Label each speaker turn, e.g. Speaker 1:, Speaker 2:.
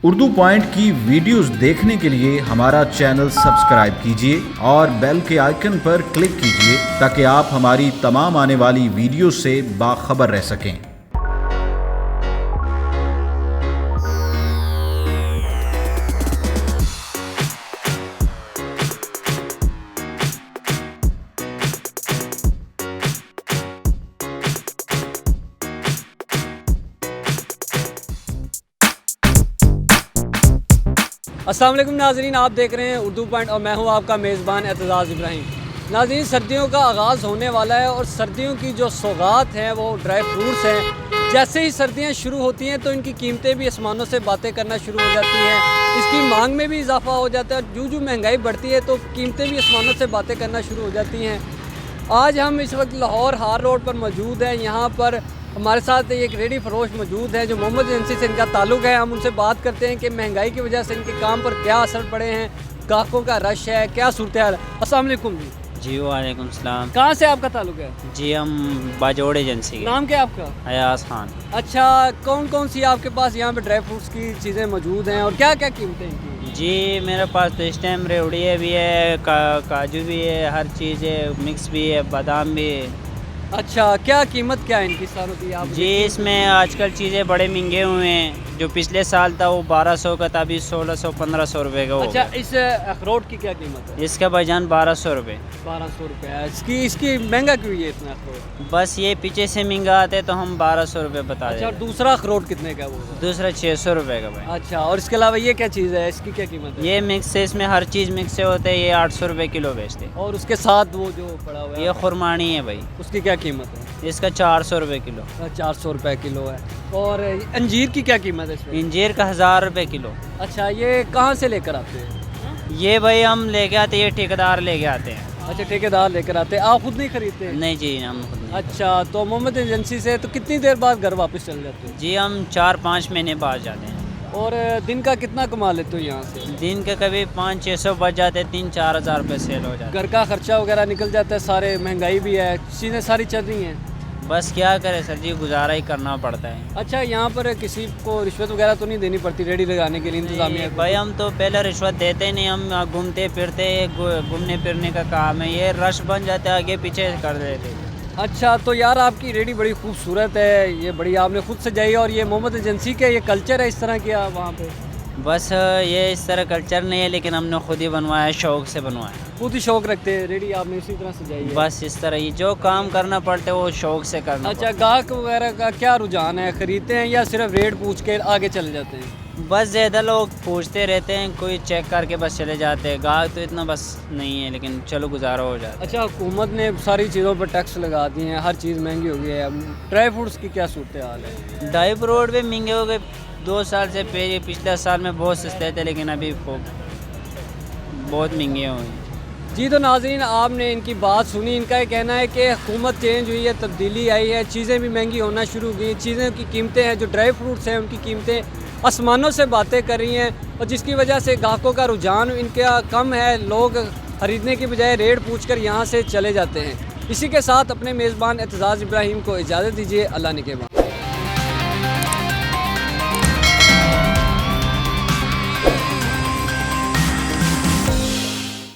Speaker 1: Urdu point की videos देखने के लिए हमारा चैनल सब्सक्राइब कीजिए और बेल के आइकन पर क्लिक कीजिए ताकि आप हमारी तमाम आने वाली वीडियो से बाखबर रह सकें।
Speaker 2: अस्सलाम वालेकुम नाज़रीन, आप देख रहे हैं उर्दू पॉइंट और मैं हूं आपका मेज़बान एतजाज़ इब्राहिम। नाज़रीन, सर्दियों का आगाज़ होने वाला है और सर्दियों की जो सौगात हैं वो ड्राई फ्रूट्स हैं। जैसे ही सर्दियां शुरू होती हैं तो इनकी कीमतें भी आसमानों से बातें करना शुरू हो जाती हैं, इसकी मांग में भी इजाफा हो जाता है। जो जो महंगाई बढ़ती है तो कीमतें भी आसमानों से बातें करना शुरू हो जाती हैं। आज हम इस वक्त लाहौर हार रोड पर मौजूद हैं। यहाँ पर हमारे साथ एक रेडी फरोश मौजूद है जो मोहम्मद एजेंसी से इनका ताल्लुक़ है। हम उनसे बात करते हैं कि महंगाई की वजह से इनके काम पर क्या असर पड़े हैं, ग्राहकों का रश है, क्या सूरत हाल है। अस्सलाम वालेकुम जी।
Speaker 3: जी वालेकुम सलाम।
Speaker 2: कहाँ से आपका ताल्लुक़ है?
Speaker 3: जी हम बाजोड़ एजेंसी के।
Speaker 2: नाम क्या आपका?
Speaker 3: अयाज खान।
Speaker 2: अच्छा, कौन कौन सी आपके पास यहाँ पे ड्राई फ्रूट्स की चीज़ें मौजूद हैं और क्या क्या कीमतें इनकी?
Speaker 3: जी मेरे पास तो इस टाइम रेवड़िया भी है, काजू भी है, हर चीज़ है, मिक्स भी है, बादाम भी है।
Speaker 2: अच्छा, क्या कीमत क्या है इनकी सारों की आप?
Speaker 3: जी इसमें आजकल चीज़ें बड़े महंगे हुए हैं। जो पिछले साल था वो 1200 का था, अभी 1600-1500 रुपये का हो
Speaker 2: अच्छा,
Speaker 3: गया।
Speaker 2: इस अखरोट की क्या कीमत है?
Speaker 3: इसका भाईजान 1200 रुपये।
Speaker 2: 1200 रुपये है। इसकी महंगा क्यों है इतना अखरोट?
Speaker 3: बस ये पीछे से महंगा आते तो हम 1200 रुपये बता
Speaker 2: अच्छा, और
Speaker 3: दें।
Speaker 2: दूसरा अखरोट कितने का है वो?
Speaker 3: दूसरा 600 रुपये का भाई।
Speaker 2: अच्छा, और इसके अलावा ये क्या चीज़ है, इसकी क्या कीमत है?
Speaker 3: ये मिक्स है, इसमें हर चीज़ मिक्स से होते हैं। ये 800 रुपये किलो बेचते हैं।
Speaker 2: और उसके साथ वो जो पड़ा हुआ है
Speaker 3: ये खुरमानी है भाई,
Speaker 2: उसकी क्या कीमत है?
Speaker 3: इसका 400 रुपये किलो।
Speaker 2: 400 रुपये किलो है। और अंजीर की क्या कीमत है इसमें?
Speaker 3: इंजीर का 1000 रुपये किलो।
Speaker 2: अच्छा, ये कहाँ से लेकर आते हैं?
Speaker 3: ये भाई हम लेके आते हैं, ये ठेकेदार लेके आते हैं।
Speaker 2: अच्छा, ठेकेदार लेकर आते हैं, आप खुद नहीं खरीदते हैं?
Speaker 3: नहीं जी, हम खुद नहीं।
Speaker 2: अच्छा, तो मोहम्मद एजेंसी से तो कितनी देर बाद घर वापस चल जाते हैं?
Speaker 3: जी हम 4-5 महीने बाद जाते हैं।
Speaker 2: और दिन का कितना कमा लेते हो यहाँ से?
Speaker 3: दिन के कभी 500-600 बच जाते हैं, 3-4 हज़ार रुपये सेल हो जाते
Speaker 2: घर का खर्चा वगैरह निकल जाता है सारे, महंगाई भी है, चीज़ें सारी चल रही हैं।
Speaker 3: हैं। बस क्या करें सर जी, गुजारा ही करना पड़ता है।
Speaker 2: अच्छा, यहाँ पर किसी को रिश्वत वगैरह तो नहीं देनी पड़ती रेडी लगाने के लिए इंतजामिया
Speaker 3: नहीं
Speaker 2: को?
Speaker 3: भाई, हम तो पहले रिश्वत देते नहीं, हम घूमते फिरते, घूमने फिरने का काम है। ये रश बन जाता है, आगे पीछे कर देते।
Speaker 2: अच्छा, तो यार आपकी रेडी बड़ी खूबसूरत है, ये बड़ी आपने खुद सजाई है और ये मोहम्मद एजेंसी का ये कल्चर है इस तरह किया वहाँ पे?
Speaker 3: बस ये इस तरह कल्चर नहीं है, लेकिन हमने खुद ही बनवाया, शौक़ से बनवाया।
Speaker 2: खुद ही शौक रखते हैं, रेडी आपने इसी तरह सजाई है?
Speaker 3: बस इस तरह ही जो काम करना पड़ता है वो शौक़ से करना।
Speaker 2: अच्छा, गाहक वगैरह का क्या रुझान है, खरीदते हैं या सिर्फ रेट पूछ के आगे चले जाते हैं?
Speaker 3: बस ज़्यादा लोग पूछते रहते हैं, कोई चेक करके बस चले जाते हैं। गाहक तो इतना बस नहीं है, लेकिन चलो गुजारा हो जाता है।
Speaker 2: अच्छा, हुकूमत ने सारी चीज़ों पर टैक्स लगा दिए हैं, हर चीज़ महंगी हो गई है। ड्राई फ्रूट्स की क्या सूरत हाल है?
Speaker 3: ड्राई फ्रूट भी महंगे हो गए। 2 साल से पिछले साल में बहुत सस्ते थे, लेकिन अभी बहुत महंगे हुए हैं।
Speaker 2: जी, तो नाज़रीन, आपने इनकी बात सुनी। इनका ये कहना है कि हुकूमत चेंज हुई है, तब्दीली आई है, चीज़ें भी महंगी होना शुरू हो गई। चीज़ों की कीमतें हैं, जो ड्राई फ्रूट्स हैं उनकी कीमतें आसमानों से बातें कर रही हैं और जिसकी वजह से ग्राहकों का रुझान इनका कम है। लोग ख़रीदने की बजाय रेट पूछकर यहाँ से चले जाते हैं। इसी के साथ अपने मेज़बान एतजाज़ इब्राहिम को इजाज़त दीजिए। अल्लाह निगहबान।